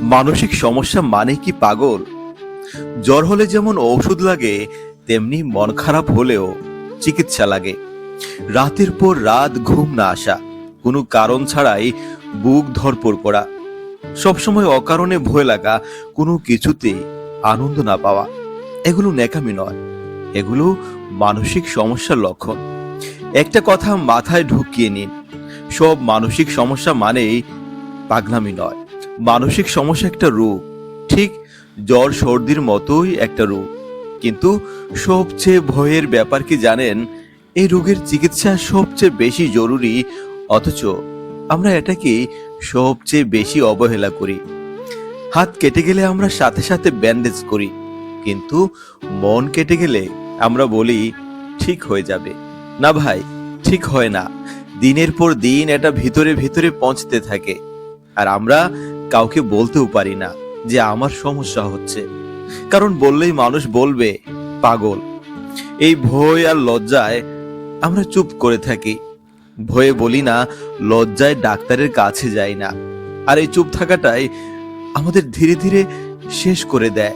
মানসিক সমস্যা মানে কি পাগল? জ্বর হলে যেমন ঔষধ লাগে, তেমনি মন খারাপ হলেও চিকিৎসা লাগে। রাতের পর রাত ঘুম না আসা, কোনো কারণ ছাড়াই বুক ধড়ফড় করা, সবসময় অকারণে ভয় লাগা, কোনো কিছুতে আনন্দ না পাওয়া, এগুলো ন্যাকামি নয়, এগুলো মানসিক সমস্যার লক্ষণ। একটা কথা মাথায় ঢুকিয়ে নিন, সব মানসিক সমস্যা মানেই পাগলামি নয়। মানসিক সমস্যা একটা রোগ, ঠিক জ্বর সর্দির মতোই একটা রোগ। কিন্তু সবচেয়ে ভয়ের ব্যাপার কি জানেন? এই রোগের চিকিৎসা সবচেয়ে বেশি জরুরি, অথচ আমরা এটাকে সবচেয়ে বেশি অবহেলা করি। হাত কেটে গেলে আমরা সাথে সাথে ব্যান্ডেজ করি, কিন্তু মন কেটে গেলে আমরা বলি ঠিক হয়ে যাবে। না ভাই, ঠিক হয় না। দিনের পর দিন এটা ভিতরে ভিতরে পৌঁছতে থাকে, আর আমরা কাউকে বলতেও পারি না যে আমার সমস্যা হচ্ছে, কারণ বললেই মানুষ বলবে পাগল। এই ভয় আর লজ্জায় আমরা চুপ করে থাকি। ভয়ে বলি না, লজ্জায় ডাক্তারের কাছে যাই না। আর এই চুপ থাকাটাই আমাদের ধীরে ধীরে শেষ করে দেয়।